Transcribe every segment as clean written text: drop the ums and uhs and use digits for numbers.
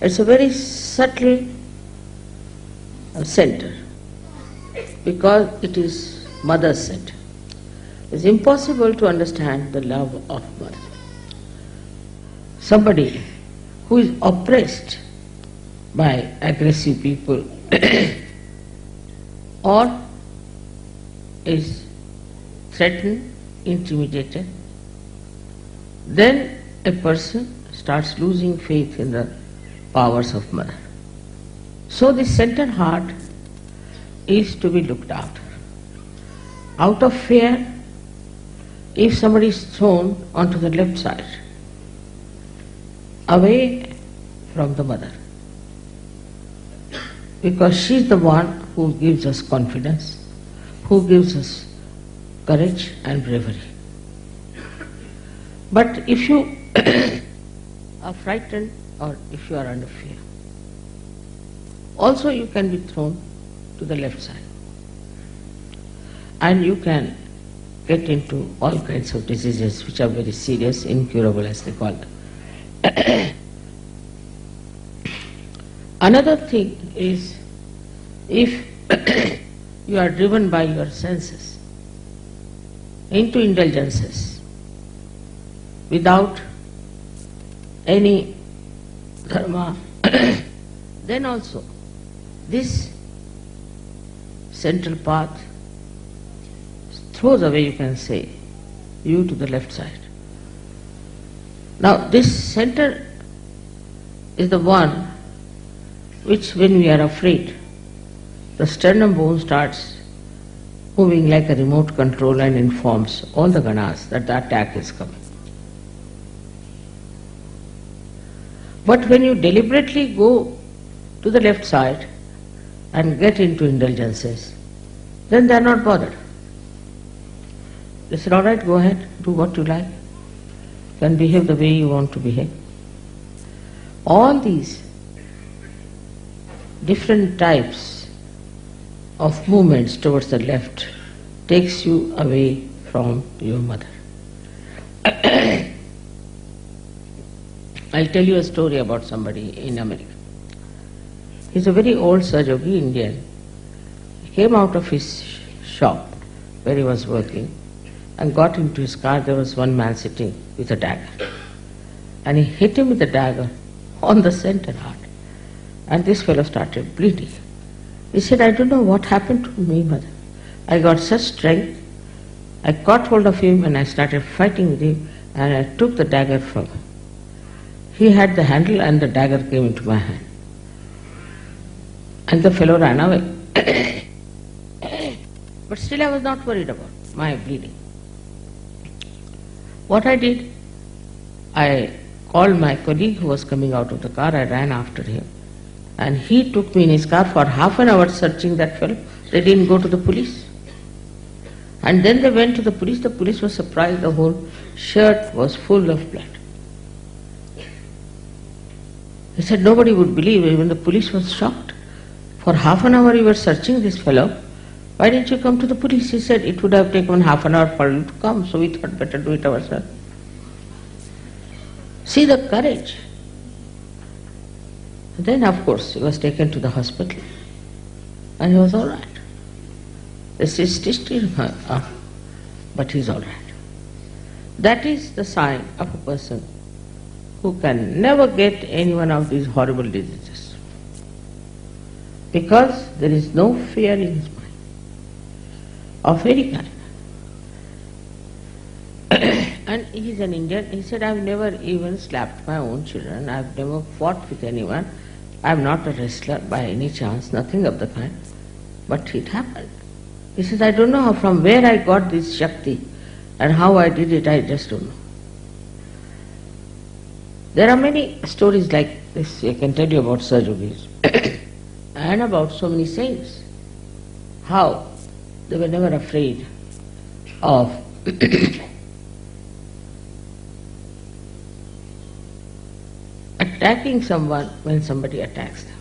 It's a very subtle center because it is mother's center. It's impossible to understand the love of mother. Somebody who is oppressed by aggressive people or is threatened, intimidated, then a person starts losing faith in the powers of mother. So this center heart is to be looked after. Out of fear, if somebody is thrown onto the left side, away from the mother, because she is the one who gives us confidence, who gives us courage and bravery. But if you are frightened or if you are under fear, also you can be thrown to the left side and you can get into all kinds of diseases which are very serious, incurable as they call them. Another thing is, if you are driven by your senses into indulgences without any dharma, then also this central path throws away, you can say, you to the left side. Now this center is the one which, when we are afraid, the sternum bone starts moving like a remote control and informs all the ganas that the attack is coming. But when you deliberately go to the left side and get into indulgences, then they are not bothered. They said, all right, go ahead, do what you like, you can behave the way you want to behave. All these different types of movements towards the left takes you away from your mother. I'll tell you a story about somebody in America. He's a very old Sahajogi Indian. He came out of his shop where he was working and got into his car. There was one man sitting with a dagger. And he hit him with the dagger on the center heart. And this fellow started bleeding. He said, I don't know what happened to me, mother. I got such strength. I caught hold of him and I started fighting with him and I took the dagger from him. He had the handle and the dagger came into my hand. And the fellow ran away. But still I was not worried about my bleeding. What I did, I called my colleague who was coming out of the car. I ran after him. And he took me in his car for half an hour searching that fellow. They didn't go to the police. And then they went to the police. The police was surprised. The whole shirt was full of blood. He said nobody would believe. Even the police was shocked. For half an hour you were searching this fellow. Why didn't you come to the police? He said it would have taken half an hour for you to come, so we thought better do it ourselves. See the courage. Then of course he was taken to the hospital and he was all right. They stitched him up, but he's all right. That is the sign of a person who can never get any one of these horrible diseases, because there is no fear in his mind of any kind. And he's an Indian. He said, I've never even slapped my own children. I've never fought with anyone. I'm not a wrestler by any chance, nothing of the kind. But it happened. He says, I don't know from where I got this Shakti and how I did it, I just don't know. There are many stories like this I can tell you about Sahajogis and about so many saints, how they were never afraid of attacking someone when somebody attacks them,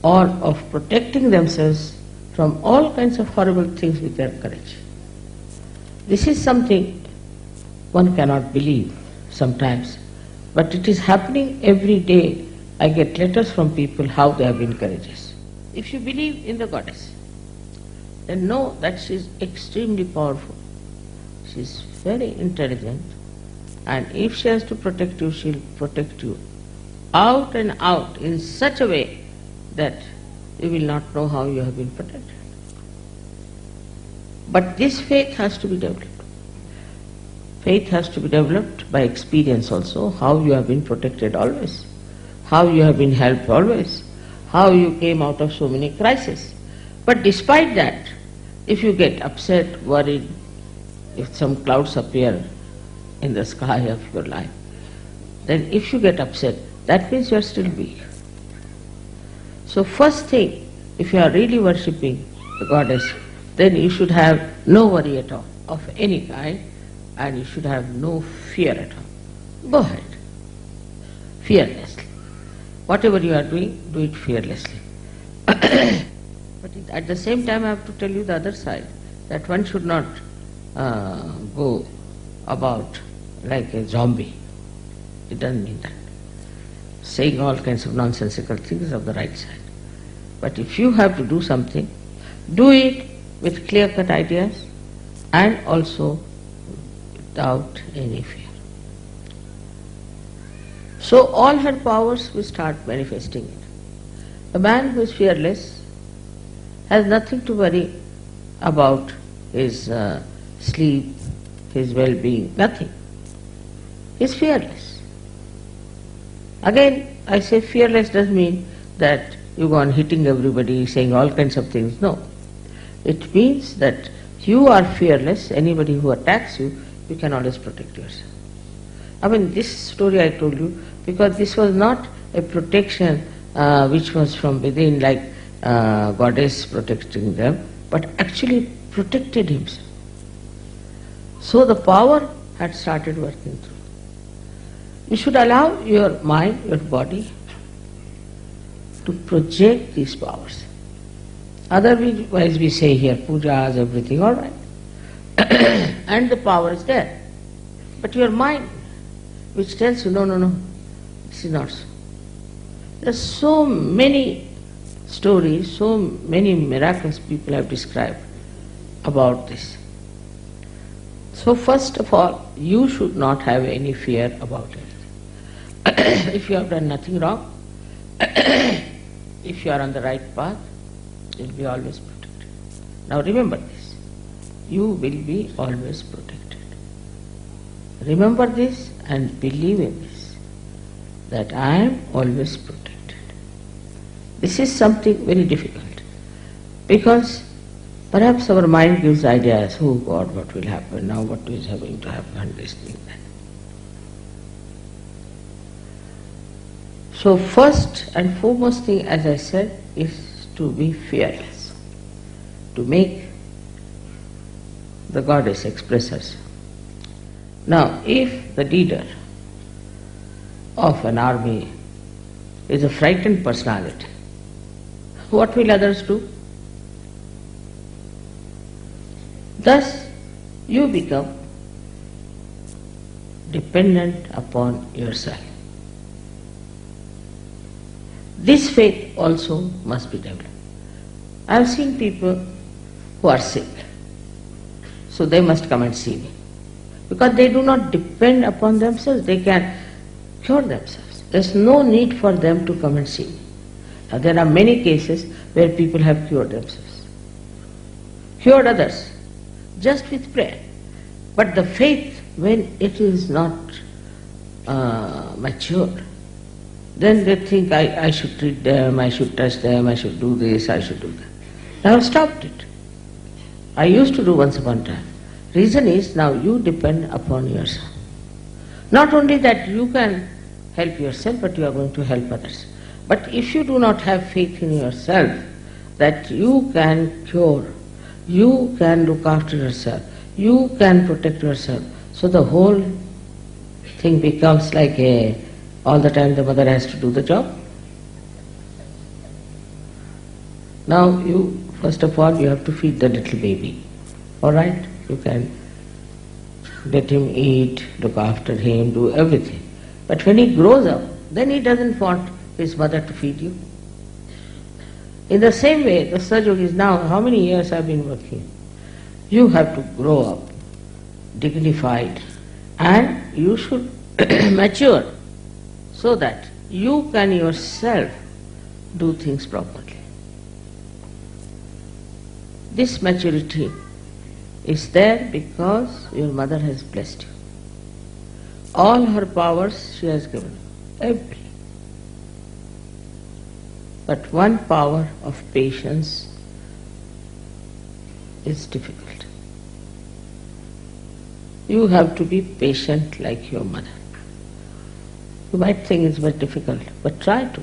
or of protecting themselves from all kinds of horrible things with their courage. This is something one cannot believe sometimes, but it is happening every day I get letters from people how they have been courageous. If you believe in the goddess, then know that she is extremely powerful. She is very intelligent, and if she has to protect you, she will protect you out and out in such a way that you will not know how you have been protected. But this faith has to be developed. Faith has to be developed by experience also, how you have been protected always, how you have been helped always, how you came out of so many crises. But despite that, if you get upset, worried, if some clouds appear in the sky of your life, then if you get upset, that means you are still weak. So first thing, if you are really worshipping the goddess, then you should have no worry at all of any kind, and you should have no fear at all. Go ahead, fearlessly. Whatever you are doing, do it fearlessly. But at the same time I have to tell you the other side, that one should not go about like a zombie. It doesn't mean that. Saying all kinds of nonsensical things of the right side. But if you have to do something, do it with clear-cut ideas and also without any fear. So all her powers will start manifesting it. A man who is fearless has nothing to worry about his sleep, his well-being, nothing. He is fearless. Again, I say fearless doesn't mean that you go on hitting everybody, saying all kinds of things. No. It means that you are fearless. Anybody who attacks you, you can always protect yourself. I mean, this story I told you because this was not a protection which was from within, like goddess protecting them, but actually protected himself. So the power had started working through. You should allow your mind, your body to project these powers. Otherwise we say here, pujas, everything, all right. And the power is there. But your mind, which tells you, no, this is not so. There are so many stories, so many miracles people have described about this. So first of all, you should not have any fear about it. If you have done nothing wrong, if you are on the right path, you will be always protected. Now remember this, you will be always protected. Remember this and believe in this, that I am always protected. This is something very difficult, because perhaps our mind gives ideas, oh God, what will happen now, what is going to happen, this thing, that. So first and foremost thing, as I said, is to be fearless, to make the goddess express herself. Now, if the leader of an army is a frightened personality, what will others do? Thus, you become dependent upon yourself. This faith also must be developed. I have seen people who are sick, so they must come and see me. Because they do not depend upon themselves, they can cure themselves. There is no need for them to come and see me. Now there are many cases where people have cured themselves, cured others, just with prayer. But the faith, when it is not mature, then they think I should treat them, I should touch them, I should do this, I should do that. I have stopped it. I used to do once upon a time. Reason is, now you depend upon yourself. Not only that you can help yourself, but you are going to help others. But if you do not have faith in yourself, that you can cure, you can look after yourself, you can protect yourself, so the whole thing becomes like all the time the mother has to do the job. Now you, first of all, you have to feed the little baby. All right? You can let him eat, look after him, do everything. But when he grows up, then he doesn't want his mother to feed you. In the same way, the Sahaja-yogis now, how many years have been working? You have to grow up, dignified, and you should mature so that you can yourself do things properly. This maturity is there because your mother has blessed you. All her powers she has given you, every. But one power of patience is difficult. You have to be patient like your mother. You might think it's very difficult, but try to.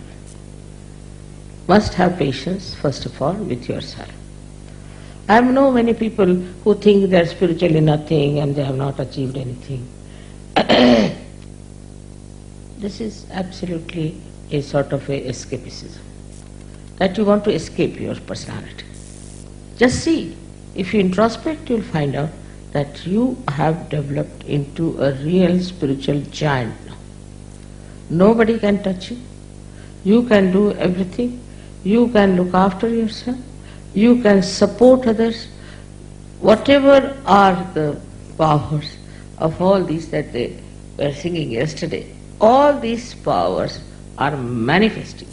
Must have patience, first of all, with yourself. I know many people who think they are spiritually nothing and they have not achieved anything. This is absolutely a sort of a escapism, that you want to escape your personality. Just see, if you introspect, you'll find out that you have developed into a real spiritual giant now. Nobody can touch you. You can do everything. You can look after yourself. You can support others. Whatever are the powers of all these that they were singing yesterday, all these powers are manifesting.